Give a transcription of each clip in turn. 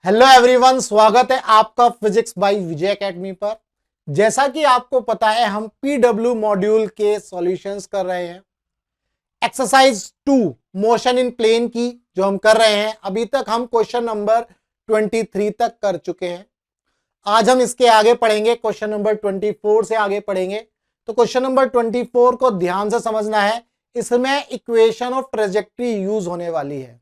Hello everyone, स्वागत है आपका फिजिक्स बाय विजय एकेडमी पर। जैसा कि आपको पता है हम पीडब्ल्यू मॉड्यूल के सॉल्यूशंस कर रहे हैं। एक्सरसाइज 2 मोशन इन प्लेन की जो हम कर रहे हैं, अभी तक हम क्वेश्चन नंबर 23 तक कर चुके हैं। आज हम इसके आगे पढ़ेंगे, क्वेश्चन नंबर 24 से आगे पढ़ेंगे। तो क्वेश्चन नंबर 24 को ध्यान से समझना है, इसमें इक्वेशन ऑफ ट्रेजेक्ट्री यूज होने वाली है।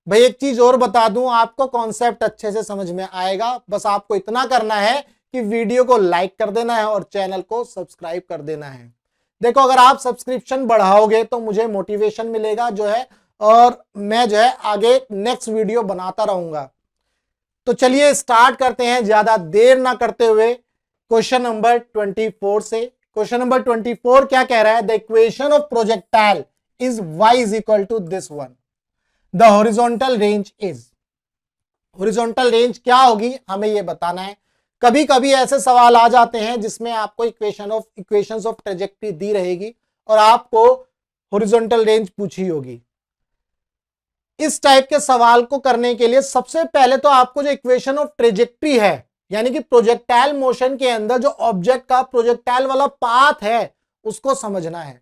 भाई एक चीज और बता दूं, आपको कॉन्सेप्ट अच्छे से समझ में आएगा। बस आपको इतना करना है कि वीडियो को लाइक कर देना है और चैनल को सब्सक्राइब कर देना है। देखो, अगर आप सब्सक्रिप्शन बढ़ाओगे तो मुझे मोटिवेशन मिलेगा जो है, और मैं जो है आगे नेक्स्ट वीडियो बनाता रहूंगा। तो चलिए स्टार्ट करते हैं, ज्यादा देर ना करते हुए क्वेश्चन नंबर 24 से। क्वेश्चन नंबर 24 क्या कह रहा है? The equation of projectile is y is equal to this one. The horizontal range is, horizontal range क्या होगी हमें ये बताना है। कभी कभी ऐसे सवाल आ जाते हैं जिसमें आपको इक्वेशंस ऑफ ट्रेजेक्ट्री दी रहेगी और आपको हॉरिजॉन्टल रेंज पूछी होगी। इस टाइप के सवाल को करने के लिए सबसे पहले तो आपको जो इक्वेशन ऑफ ट्रेजेक्ट्री है, यानी कि प्रोजेक्टाइल मोशन के अंदर जो ऑब्जेक्ट का प्रोजेक्टाइल वाला पाथ है, उसको समझना है।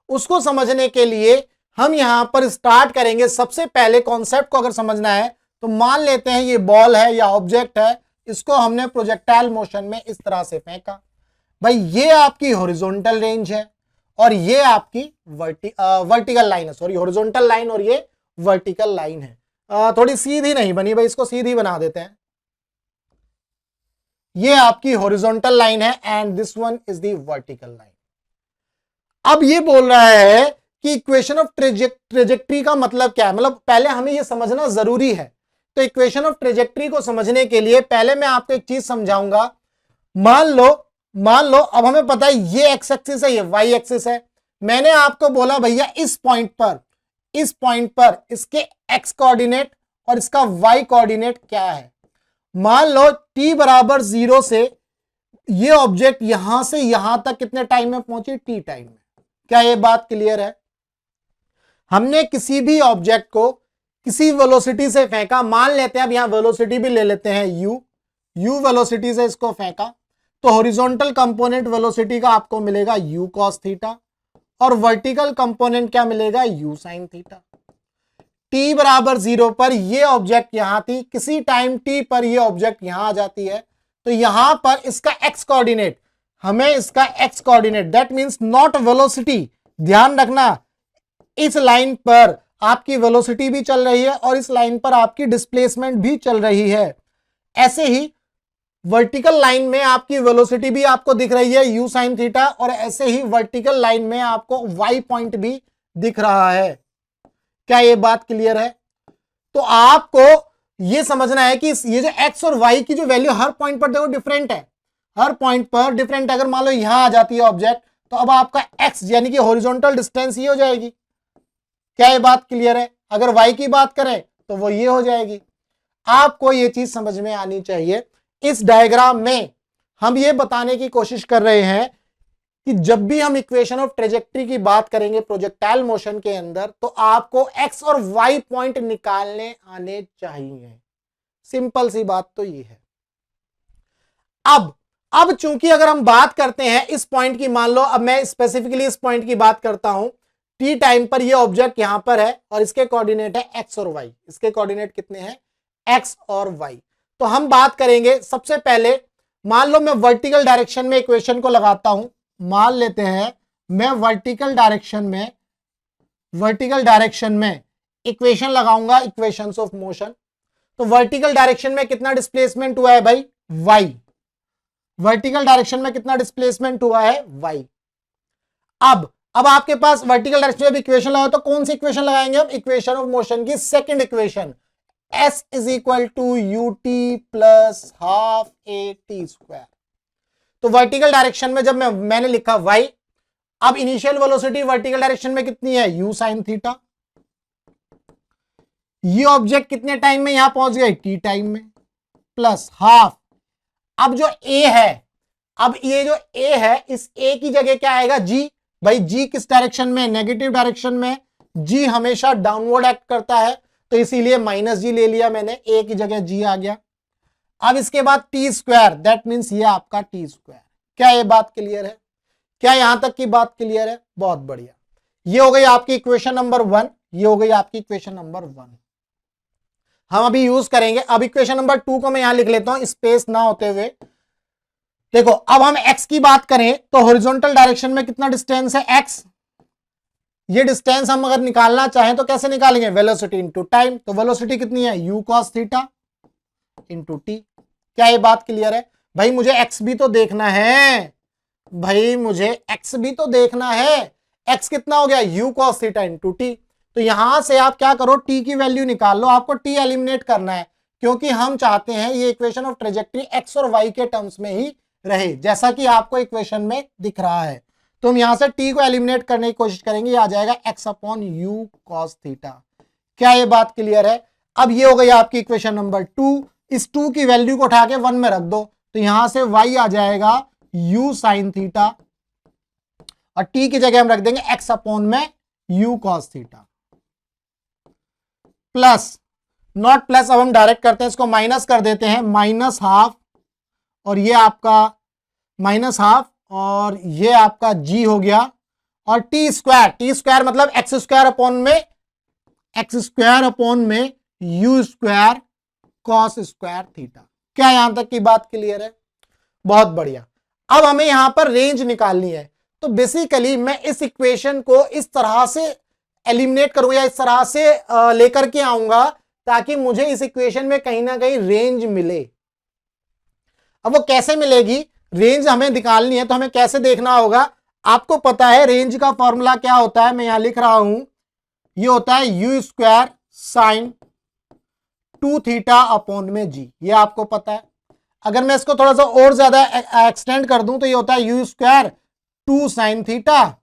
उसको समझने के लिए हम यहां पर स्टार्ट करेंगे। सबसे पहले कॉन्सेप्ट को अगर समझना है तो मान लेते हैं ये बॉल है या ऑब्जेक्ट है, इसको हमने प्रोजेक्टाइल मोशन में इस तरह से फेंका। भाई ये आपकी हॉरिजॉन्टल रेंज है और ये आपकी वर्टिकल लाइन है, सॉरी हॉरिजॉन्टल लाइन और ये वर्टिकल लाइन है। थोड़ी सीधी नहीं बनी भाई, इसको सीधी बना देते हैं। ये आपकी हॉरिजॉन्टल लाइन है and this one is the vertical line. अब ये बोल रहा है कि इक्वेशन ऑफ ट्रेजेक्ट्री का मतलब क्या है, मतलब पहले हमें यह समझना जरूरी है। तो इक्वेशन ऑफ ट्रेजेक्ट्री को समझने के लिए पहले मैं आपको एक चीज समझाऊंगा। मान लो अब हमें पता है ये एक्स एक्सिस है, ये वाई एक्सिस है। मैंने आपको बोला भैया इस पॉइंट पर इसके एक्स कोऑर्डिनेट और इसका वाई कोऑर्डिनेट क्या है। मान लो t बराबर 0 से ये ऑब्जेक्ट यहां से यहां तक कितने टाइम में पहुंची? t टाइम में। क्या ये बात क्लियर है? हमने किसी भी ऑब्जेक्ट को किसी वेलोसिटी से फेंका, मान लेते हैं अब यहां वेलोसिटी भी ले लेते हैं u वेलोसिटी से इसको फेंका, तो हॉरिजॉन्टल कंपोनेंट वेलोसिटी का आपको मिलेगा u cos थीटा और वर्टिकल कंपोनेंट क्या मिलेगा? u sin theta. t बराबर 0 पर ये ऑब्जेक्ट यहां थी, किसी टाइम t पर ये ऑब्जेक्ट यहां आ जाती है, तो यहां पर इसका x कोऑर्डिनेट, हमें इसका x coordinate that means not velocity, ध्यान रखना इस लाइन पर आपकी वेलोसिटी भी चल रही है और इस लाइन पर आपकी डिस्प्लेसमेंट भी चल रही है। ऐसे ही वर्टिकल लाइन में आपकी वेलोसिटी भी आपको दिख रही है u sin थीटा, और ऐसे ही वर्टिकल लाइन में आपको y पॉइंट भी दिख रहा है। क्या ये बात क्लियर है? तो आपको ये समझना है कि ये जो x और y की जो वैल्यू हर पॉइंट पर देखो डिफरेंट है, हर पॉइंट पर डिफरेंट। अगर मान लो यहां आ जाती है ऑब्जेक्ट, तो अब आपका x यानी कि हॉरिजॉन्टल डिस्टेंस ये हो जाएगी। क्या ये बात क्लियर है? अगर y की बात करें तो वो ये हो जाएगी। आपको ये चीज समझ में आनी चाहिए। इस डायग्राम में हम ये बताने की कोशिश कर रहे हैं कि जब भी हम इक्वेशन ऑफ ट्रेजेक्ट्री की बात करेंगे प्रोजेक्टाइल मोशन के अंदर, तो आपको x और y पॉइंट निकालने आने चाहिए। सिंपल सी बात तो ये है। अब चूंकि अगर हम बात करते हैं इस पॉइंट की, मान लो अब मैं स्पेसिफिकली इस पॉइंट की बात करता हूं, t टाइम पर ये ऑब्जेक्ट यहां पर है और इसके कोऑर्डिनेट है x और y। इसके कोऑर्डिनेट कितने हैं? x और y। तो हम बात करेंगे सबसे पहले, मान लो मैं वर्टिकल डायरेक्शन में इक्वेशन को लगाता हूं। मान लेते हैं मैं वर्टिकल डायरेक्शन में इक्वेशन लगाऊंगा, इक्वेशंस ऑफ मोशन। तो वर्टिकल डायरेक्शन में कितना डिस्प्लेसमेंट हुआ है भाई? y। वर्टिकल डायरेक्शन में कितना डिस्प्लेसमेंट हुआ है? y। अब आपके पास वर्टिकल डायरेक्शन में इक्वेशन लगाओ, तो कौन सी इक्वेशन लगाएंगे हम? इक्वेशन ऑफ मोशन की second equation, s is equal to ut plus half a t square. तो वर्टिकल डायरेक्शन में जब मैंने लिखा y, अब इनिशियल वेलोसिटी वर्टिकल डायरेक्शन में कितनी है? u sin theta. ये ऑब्जेक्ट कितने टाइम में यहां पहुंच गए? t टाइम में, प्लस हाफ। अब जो a है, अब ये जो a है, इस a की जगह क्या आएगा? g। भाई g किस डायरेक्शन में? नेगेटिव डायरेक्शन में। g हमेशा डाउनवर्ड एक्ट करता है, तो इसीलिए माइनस जी ले लिया मैंने, ए की जगह जी आ गया। अब इसके बाद टी स्क्वायर, दैट मीन्स ये आपका टी स्क्वायर। क्या ये बात क्लियर है? क्या यहां तक की बात क्लियर है? बहुत बढ़िया। ये हो गई आपकी इक्वेशन नंबर 1, ये हो गई आपकी इक्वेशन नंबर 1। हम अभी यूज करेंगे। अब इक्वेशन नंबर 2 को मैं यहां लिख लेता हूं स्पेस ना होते हुए। देखो अब हम x की बात करें तो हॉरिजॉन्टल डायरेक्शन में कितना डिस्टेंस है x। ये डिस्टेंस हम अगर निकालना चाहें तो कैसे निकालेंगे? Velocity into time. तो वेलोसिटी कितनी है? u cos theta into T. क्या ये बात क्लियर है? भाई मुझे x भी तो देखना है, भाई मुझे x भी तो देखना है। x कितना हो गया? u cos theta into T. तो यहां से आप क्या करो, t की वैल्यू निकाल लो। आपको t एलिमिनेट करना है क्योंकि हम चाहते हैं ये इक्वेशन ऑफ ट्रेजेक्टरी x और y के टर्म्स में ही रहे, जैसा कि आपको इक्वेशन में दिख रहा है। तो हम यहां से t को एलिमिनेट करने की कोशिश करेंगे, ये आ जाएगा x upon u cos theta. क्या ये बात क्लियर है? अब ये हो गई आपकी इक्वेशन नंबर 2। इस 2 की वैल्यू को उठा के 1 में रख दो, तो यहां से y आ जाएगा u sin थीटा और t की जगह हम रख देंगे x अपॉन में u cos theta plus, not plus, अब हम डायरेक्ट करते हैं, इसको माइनस कर देते हैं, माइनस हाफ और ये आपका माइनस हाफ और ये आपका g हो गया और टी स्क्वायर मतलब एक्स स्क्वायर अपॉन में u square cos square theta. क्या यहां तक की बात क्लियर है? बहुत बढ़िया। अब हमें यहां पर रेंज निकालनी है, तो बेसिकली मैं इस इक्वेशन को इस तरह से एलिमिनेट करूंगा या इस तरह से लेकर के आऊंगा ताकि मुझे इस इक्वेशन में कहीं ना कहीं रेंज मिले। अब वो कैसे मिलेगी? रेंज हमें निकालनी है तो हमें कैसे देखना होगा? आपको पता है रेंज का फॉर्मूला क्या होता है, मैं यहां लिख रहा हूं, ये होता है u square sine 2 theta upon में जी। ये आपको पता है। अगर मैं इसको थोड़ा सा और ज्यादा एक्सटेंड कर दूं तो ये होता है u square 2 sine theta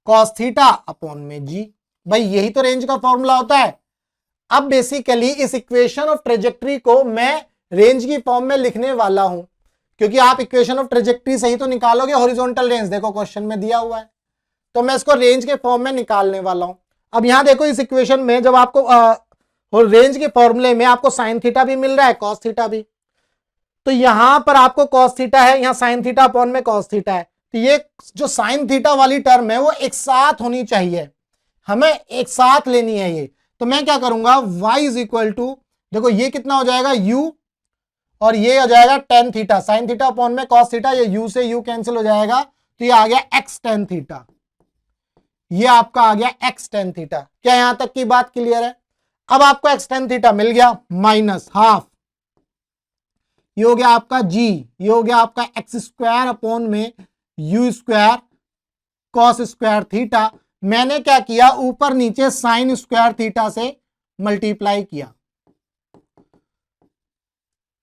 cos theta upon में जी। भाई यही तो रेंज का फॉर्मूला होता है। अब बेसिकली इस इक्वेशन ऑफ ट्रेजेक्टरी को मैं रेंज की फॉर्म में लिखने वाला हूं, क्योंकि आप इक्वेशन ऑफ ट्रेजेक्टरी से ही तो निकालोगे हॉरिजॉन्टल रेंज। देखो क्वेश्चन में दिया हुआ है, तो मैं इसको रेंज के फॉर्म में निकालने वाला हूं। अब यहां देखो इस इक्वेशन में जब आपको रेंज के फॉर्मूले में आपको साइन थीटा भी मिल रहा है, कॉस थीटा भी, तो यहां पर आपको कॉस थीटा है, यहां साइन थीटा अपॉन में कॉस थीटा है, तो ये जो साइन थीटा वाली टर्म है वो एक साथ होनी चाहिए, हमें एक साथ लेनी है ये। तो मैं क्या करूंगा, y इज इक्वल टू, देखो ये कितना हो जाएगा u और ये हो जाएगा tan theta, sine theta upon में कॉस थीटा, ये u से u कैंसिल हो जाएगा, तो ये आ गया x टेन थीटा, ये आपका आ गया x टेन थीटा। क्या यहां तक की बात क्लियर है? अब आपको x टेन थीटा मिल गया, माइनस हाफ, ये हो गया आपका g, ये हो गया आपका x स्क्वायर अपॉन में u square cos square theta. मैंने क्या किया, ऊपर नीचे साइन स्क्वायर थीटा से मल्टीप्लाई किया,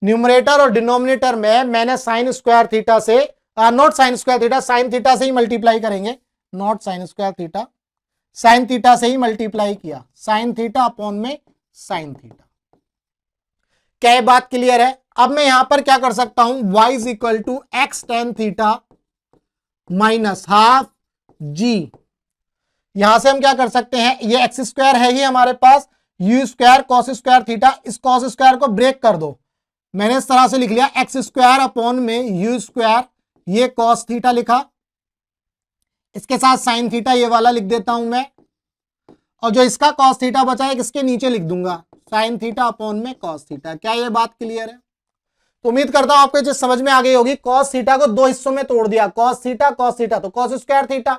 न्यूमरेटर और डिनोमिनेटर में मैंने साइन स्क्वायर थीटा से, not sine square theta, sine theta से ही मल्टीप्लाई करेंगे, not sine square theta, sine theta से ही मल्टीप्लाई किया, साइन थीटा अपॉन में साइन थीटा। क्या ये बात क्लियर है? अब मैं यहां पर क्या कर सकता हूं, y is equal to x tan theta minus half G. यहां से हम क्या कर सकते हैं, ये एक्स स्क्वायर है ही हमारे पास, u square cos square theta, इस कॉस स्क्वायर को ब्रेक कर दो, मैंने इस तरह से लिख लिया एक्स स्क्वायर अपॉन में यू स्क्वायर, ये कॉस थीटा लिखा, इसके साथ साइन थीटा ये वाला लिख देता हूं मैं, और जो इसका कॉस थीटा बचा है इसके नीचे लिख दूंगा साइन थीटा अपॉन में कॉस थीटा। क्या ये बात क्लियर है? तो उम्मीद करता हूं आपको ये चीज समझ में आ गई होगी। कॉस थीटा को दो हिस्सों में तोड़ दिया, कॉस थीटा तो कॉस स्क्वायर थीटा,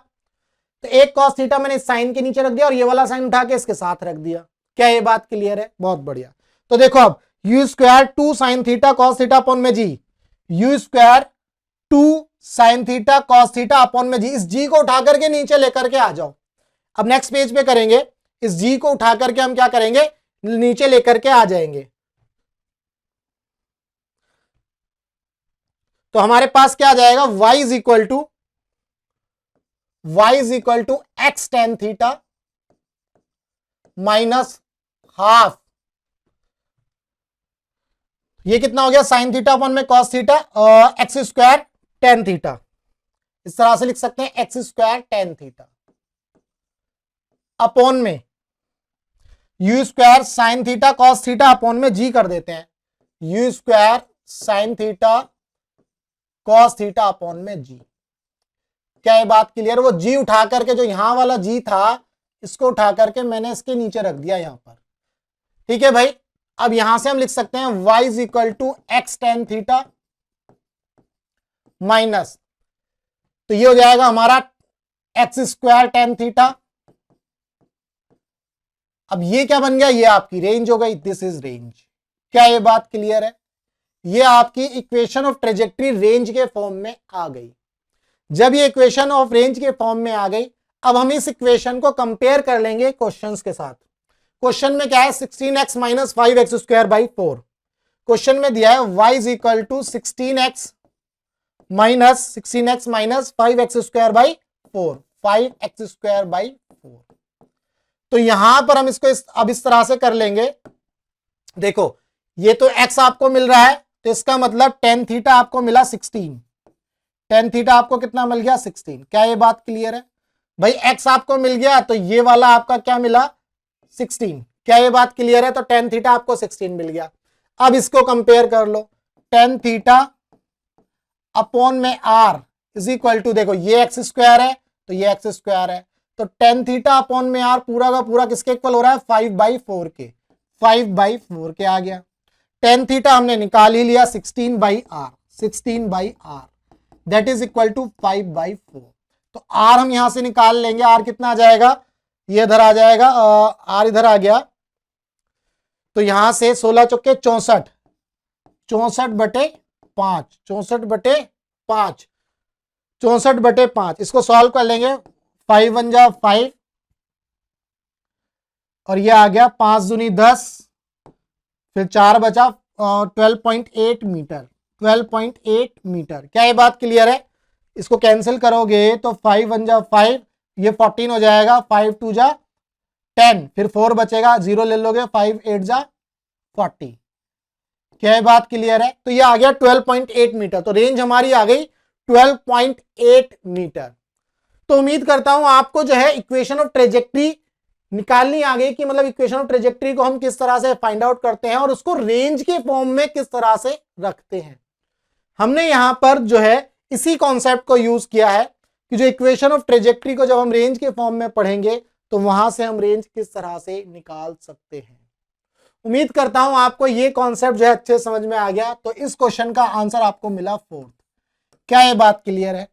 तो एक कॉस थीटा मैंने साइन के नीचे रख दिया और ये वाला साइन उठा के इसके साथ रख दिया। क्या ये बात क्लियर है? बहुत बढ़िया। तो देखो अब u square 2 sine theta cos theta upon में g, u square 2 sine theta cos theta upon में जी, इस जी को उठा करके नीचे लेकर के आ जाओ। अब नेक्स्ट पेज पे करेंगे, इस जी को उठा करके हम क्या करेंगे, नीचे लेकर के आ जाएंगे। तो हमारे पास क्या आ जाएगा, y is equal to x tan theta minus half, ये कितना हो गया, साइन थीटा अपॉन में cos theta, x square tan theta, इस तरह से लिख सकते हैं x square tan theta upon में u square sign theta cos theta upon में जी कर देते हैं, you square sign theta cos theta upon में जी। क्या ये बात क्लियर? वो जी उठा करके, जो यहां वाला जी था इसको उठा करके मैंने इसके नीचे रख दिया यहां पर, ठीक है भाई। अब यहां से हम लिख सकते हैं y is equal to x tan theta minus, तो ये हो जाएगा हमारा एक्स स्क्वायर टेन थीटा। अब ये क्या बन गया? ये आपकी रेंज हो गई, दिस इज रेंज। क्या ये बात क्लियर है? ये आपकी इक्वेशन ऑफ ट्रेजेक्ट्री रेंज के फॉर्म में आ गई। जब ये इक्वेशन ऑफ रेंज के फॉर्म में आ गई, अब हम इस इक्वेशन को कंपेयर कर लेंगे क्वेश्चंस के साथ। क्वेश्चन में क्या है? 16x minus 5x square by 4। Question में दिया है y is equal to 16x minus 5x square by 4, 5x square by 4। तो यहां पर हम इसको अब इस तरह से कर लेंगे। देखो ये तो x आपको मिल रहा है, तो इसका मतलब टेन थीटा आपको मिला 16, टेन थीटा आपको कितना मिल गया? 16। क्या ये बात क्लियर है भाई? x आपको मिल गया तो ये वाला आपका क्या मिला? 16। क्या ये बात क्लियर है? तो टेन थीटा आपको 16 मिल गया। अब इसको कंपेयर कर लो, टेन थीटा अपॉन में r इज इक्वल टू, देखो ये एक्स स्क्वायर है तो ये एक्स स्क्वायर है, तो टेन थीटा अपॉन में r पूरा का पूरा किसके इक्वल हो रहा है? 5/4 के, 5/4 के आ गया। टेन थीटा हमने निकाल ही लिया, 16/r, 16/r that is equal to 5/4। तो r हम यहां से निकाल लेंगे, r कितना आ जाएगा? ये इधर आ जाएगा, r इधर आ गया, तो यहां से 16 चौके 64, 64/5, 64/5, 64/5। इसको सॉल्व कर लेंगे, 5 1 जा 5 और ये आ गया 5 दूनी 10, फिर 4 बचा 12.8 मीटर, 12.8 मीटर। क्या ये बात क्लियर है? इसको कैंसिल करोगे तो 5 1 जा 5, ये 14 हो जाएगा, 5 2 जा 10, फिर 4 बचेगा, 0 ले लोगे, 5 8 जा 40। क्या ये बात क्लियर है? तो ये आ गया 12.8 मीटर। तो रेंज हमारी आ गई 12.8 मीटर। तो उम्मीद करता हूं आपको जो है इक्वेशन ऑफ ट्रेजेक्ट्री निकालनी आ गई, कि मतलब इक्वेशन ऑफ ट्रेजेक्ट्री को हम किस तरह से फाइंड आउट करते हैं और उसको रेंज के फॉर्म में किस तरह से रखते हैं। हमने यहां पर जो है इसी कॉन्सेप्ट को यूज किया है कि जो इक्वेशन ऑफ ट्रेजेक्ट्री को जब हम रेंज के फॉर्म में पढ़ेंगे तो वहां से हम रेंज किस तरह से निकाल सकते हैं। उम्मीद करता हूं आपको ये कॉन्सेप्ट जो है अच्छे समझ में आ गया। तो इस क्वेश्चन का आंसर आपको मिला 4। क्या ये बात क्लियर है?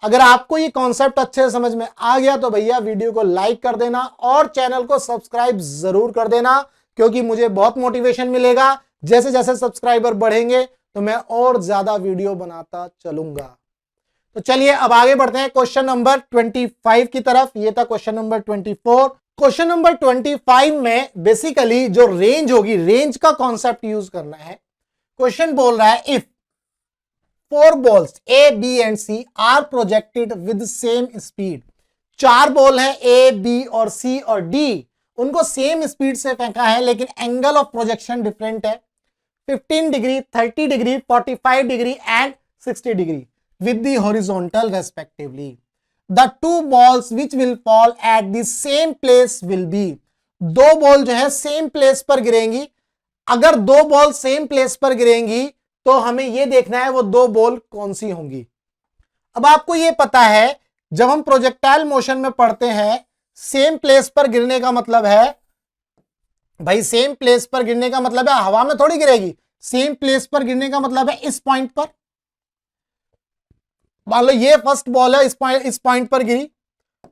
अगर आपको ये कॉन्सेप्ट अच्छे से समझ में आ गया तो भैया वीडियो को लाइक कर देना और चैनल को सब्सक्राइब जरूर कर देना, क्योंकि मुझे बहुत मोटिवेशन मिलेगा। जैसे जैसे सब्सक्राइबर बढ़ेंगे तो मैं और ज्यादा वीडियो बनाता चलूंगा। तो चलिए अब आगे बढ़ते हैं क्वेश्चन नंबर 25 की तरफ। ये था क्वेश्चन नंबर 24। क्वेश्चन नंबर 25 में बेसिकली जो रेंज होगी, रेंज का कॉन्सेप्ट यूज करना है। क्वेश्चन बोल रहा है if 4 balls A, B and C are projected with same speed। 4 ball हैं A, B और C और D, उनको सेम स्पीड से फेंका है, लेकिन एंगल ऑफ प्रोजेक्शन डिफरेंट है, 15 degree, 30 degree, 45 degree and 60 degree with the horizontal respectively। The 2 balls which will fall at the same place will be। 2 ball जो है सेम प्लेस पर गिरेंगी। अगर 2 बॉल सेम प्लेस पर गिरेंगी तो हमें यह देखना है वो 2 बॉल कौन सी होंगी। अब आपको यह पता है जब हम प्रोजेक्टाइल मोशन में पढ़ते हैं, सेम प्लेस पर गिरने का मतलब है भाई, सेम प्लेस पर गिरने का मतलब है हवा में थोड़ी गिरेगी। सेम प्लेस पर गिरने का मतलब है इस पॉइंट पर। मान लो ये फर्स्ट बॉल है, इस पॉइंट पर गिरी।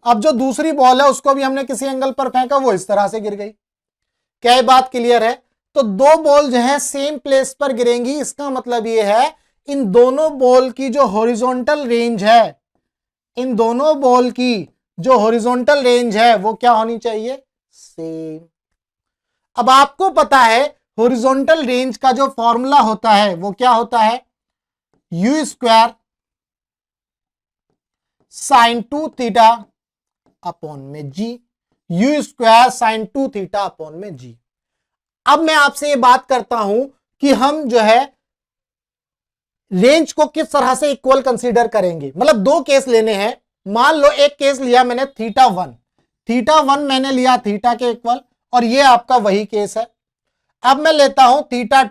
अब जो दूसरी बॉल है उसको भी हमने किसी एंगल पर फेंका, वो इस तरह से गिर गई। क्या ये बात क्लियर है? तो 2 बॉल जो है सेम प्लेस पर गिरेंगी, इसका मतलब ये है इन दोनों बॉल की जो हॉरिजॉन्टल रेंज है, इन दोनों बॉल की जो हॉरिजॉन्टल रेंज है वो क्या होनी चाहिए? सेम। अब आपको पता है हॉरिजॉन्टल रेंज का जो फॉर्मूला होता है वो क्या होता है? U square sine 2 theta upon में g, u square sine 2 theta upon में जी। अब मैं आपसे ये बात करता हूं कि हम जो है रेंज को किस तरह से इक्वल कंसीडर करेंगे। मतलब 2 केस लेने हैं। मान लो एक केस लिया मैंने थीटा 1 मैंने लिया थीटा के इक्वल, और ये आपका वही केस है। अब मैं लेता हूं थीटा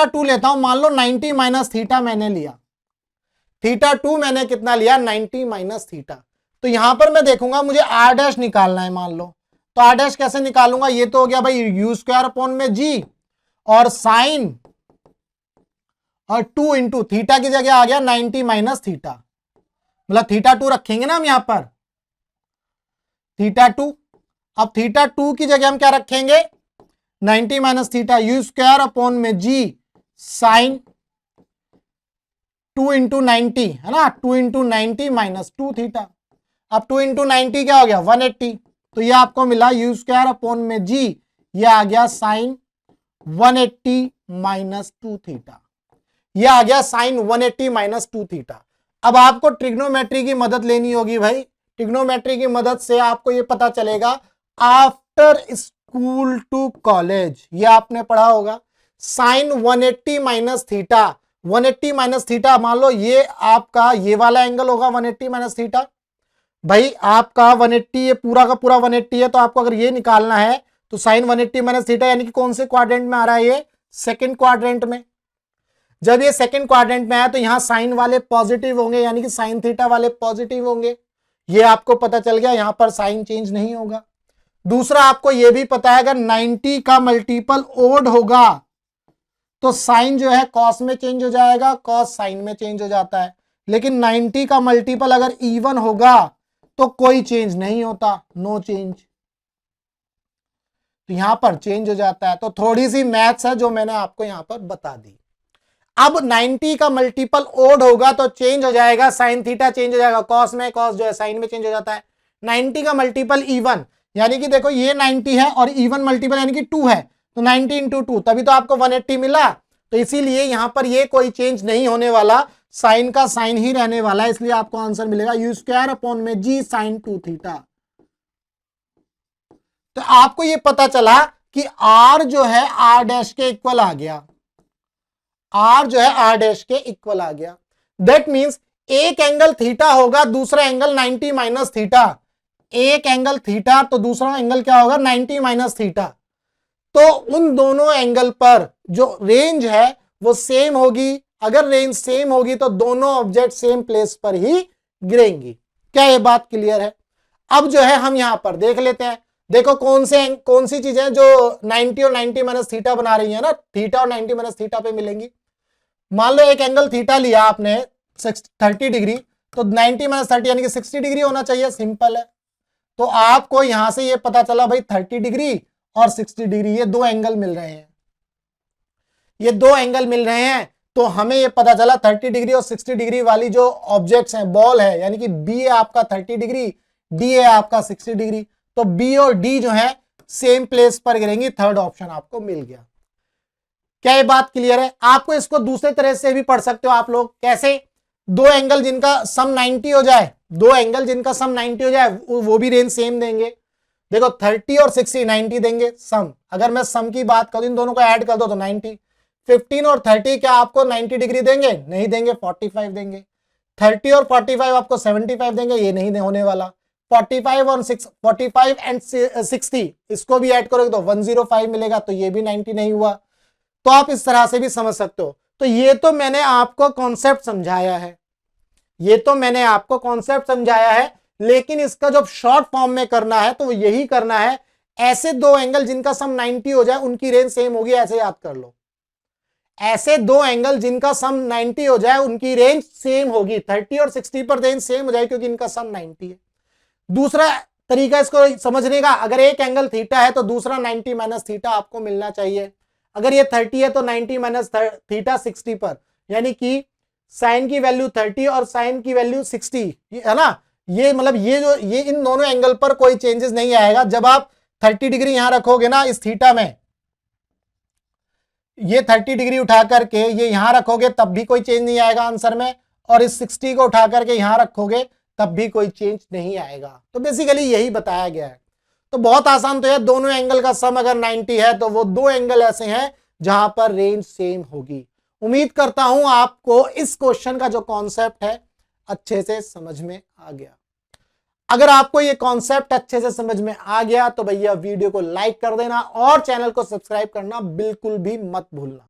टू लेता हूं, मान लो 90 माइनस थीटा मैंने लिया, थीटा टू मैंने कितना लिया 90 माइनस थीटा। तो यहां पर मैं देखूंगा मुझे आर डैश निकालना है, मान लो तो आर डैश कैसे निकालूंगा, ये तो हो गया भाई यू स्क्वायर अपॉन में जी और साइन और 2 इंटू थीटा की जगह आ गया 90 माइनस थीटा, मतलब थीटा टू रखेंगे ना हम यहां पर थीटा टू। अब थीटा टू की जगह हम क्या रखेंगे 90 minus theta you square upon में जी साइन 2 इंटू 90 है ना, 2 इंटू 90 माइनस 2 थीटा। अब 2 इंटू 90 क्या हो गया 180, तो ये आपको मिला यू स्क्वायर अपॉन में जी, ये आ गया साइन 180 माइनस 2 थीटा, ये आ गया साइन 180 माइनस 2 थीटा। अब आपको ट्रिग्नोमेट्री की मदद लेनी होगी भाई, ट्रिग्नोमेट्री की मदद से आपको ये पता चलेगा आफ्टर स्कूल टू कॉलेज, ये आपने पढ़ा होगा sine 180 minus theta, 180 minus theta मान लो ये आपका ये वाला एंगल होगा 180 माइनस थीटा, भाई आपका 180 ये पूरा का पूरा 180 है, तो आपको अगर ये निकालना है तो साइन 180 माइनस थीटा यानी कि कौन से क्वाड्रेंट में आ रहा है, ये सेकंड क्वाड्रेंट में। जब ये सेकंड क्वाड्रेंट में आया तो यहां साइन वाले पॉजिटिव होंगे यानी कि साइन थीटा वाले पॉजिटिव होंगे, ये आपको पता चल गया, यहां पर साइन चेंज नहीं होगा। दूसरा आपको यह भी पता है अगर 90 का मल्टीपल ओड होगा तो साइन जो है कॉस में चेंज हो जाएगा, कॉस साइन में चेंज हो जाता है, लेकिन 90 का मल्टीपल अगर इवन होगा तो कोई चेंज नहीं होता, नो चेंज, तो यहां पर चेंज हो जाता है। तो थोड़ी सी मैथ्स है जो मैंने आपको यहां पर बता दी। अब 90 का मल्टीपल ओड होगा तो चेंज हो जाएगा, साइन थीटा चेंज हो जाएगा कॉस में, कॉस जो है साइन में चेंज हो जाता है। 90 का मल्टीपल इवन यानी कि देखो ये 90 है और इवन मल्टीपल यानी कि 2 है, तो 90 इंटू 2 तभी तो आपको 180 मिला, तो इसीलिए यहां पर ये कोई चेंज नहीं होने वाला, साइन का साइन ही रहने वाला है, इसलिए आपको आंसर मिलेगा यू स्क्वायर अपॉन में जी साइन 2 थीटा। तो आपको ये पता चला कि आर जो है आर डैश के इक्वल आ गया, आर जो है आर डैश के इक्वल आ गया। दैट मींस एक एंगल थीटा होगा दूसरा एंगल 90 माइनस थीटा, एक एंगल थीटा तो दूसरा एंगल क्या होगा 90 माइनस थीटा, तो उन दोनों एंगल पर जो रेंज है वो सेम होगी। अगर रेंज सेम होगी तो दोनों ऑब्जेक्ट सेम प्लेस पर ही गिरेंगी। क्या ये बात क्लियर है? अब जो है हम यहां पर देख लेते हैं, देखो कौन सी चीजें जो 90 और 90 माइनस थीटा बना रही है ना, थीटा और 90 माइनस थीटा पे मिलेंगी। मान लो एक एंगल थीटा लिया आपने 30 डिग्री, तो 90 माइनस 30 यानी कि 60 डिग्री होना चाहिए, सिंपल है। तो आपको यहां से ये पता चला भाई 30 डिग्री और 60 डिग्री ये दो एंगल मिल रहे हैं, ये दो एंगल मिल रहे हैं, तो हमें ये पता चला 30 डिग्री और 60 डिग्री वाली जो ऑब्जेक्ट्स हैं, बॉल है, यानी कि बी है आपका 30 डिग्री, डी है आपका 60 डिग्री, तो बी और डी जो है सेम प्लेस पर गिरेंगी। थर्ड ऑप्शन आपको मिल गया। क्या ये बात क्लियर है? आपको इसको दूसरे तरह से भी पढ़ सकते हो आप लोग, कैसे? दो एंगल जिनका सम 90 हो जाए, दो एंगल जिनका सम 90 हो जाए वो भी रेंज सेम देंगे। देखो 30 और 60 90 देंगे सम, अगर मैं सम की बात करूं इन दोनों को ऐड कर दो तो 90। 15 और 30 क्या आपको 90 डिग्री देंगे? नहीं देंगे, 45 देंगे। 30 और 45 आपको 75 देंगे, ये नहीं होने वाला। 45 एंड 60 इसको भी ऐड करोगे तो 105 मिलेगा, तो ये भी 90 नहीं हुआ। तो आप इस तरह से भी समझ सकते हो। तो ये तो मैंने आपको कॉन्सेप्ट समझाया है, ये तो मैंने आपको कॉन्सेप्ट समझाया है, लेकिन इसका जब शॉर्ट फॉर्म में करना है तो वो यही करना है, ऐसे दो एंगल जिनका सम 90 हो जाए उनकी रेंज सेम होगी, ऐसे याद कर लो। ऐसे दो एंगल जिनका सम 90 हो जाए उनकी रेंज सेम होगी, 30 और 60 पर रेंज सेम हो जाए क्योंकि इनका सम 90 है। दूसरा तरीका इसको समझने का, अगर एक एंगल थीटा है तो दूसरा 90 माइनस थीटा आपको मिलना चाहिए। अगर ये 30 है तो 90 माइनस थीटा 60 पर, यानी कि साइन की वैल्यू 30 और साइन की वैल्यू 60 है ना। ये मतलब ये इन दोनों एंगल पर कोई चेंजेस नहीं आएगा। जब आप 30 डिग्री यहां रखोगे ना इस थीटा में, ये 30 डिग्री उठा करके ये यहां रखोगे तब भी कोई चेंज नहीं आएगा आंसर में, और इस 60 को उठा करके यहां रखोगे तब भी कोई चेंज नहीं आएगा। तो बेसिकली यही बताया गया है। तो बहुत आसान तो है, दोनों एंगल का सम अगर 90 है तो वो दो एंगल ऐसे हैं जहां पर रेंज सेम होगी। उम्मीद करता हूं आपको इस क्वेश्चन का जो कॉन्सेप्ट है अच्छे से समझ में आ गया। अगर आपको ये कॉन्सेप्ट अच्छे से समझ में आ गया तो भैया वीडियो को लाइक कर देना और चैनल को सब्सक्राइब करना बिल्कुल भी मत भूलना।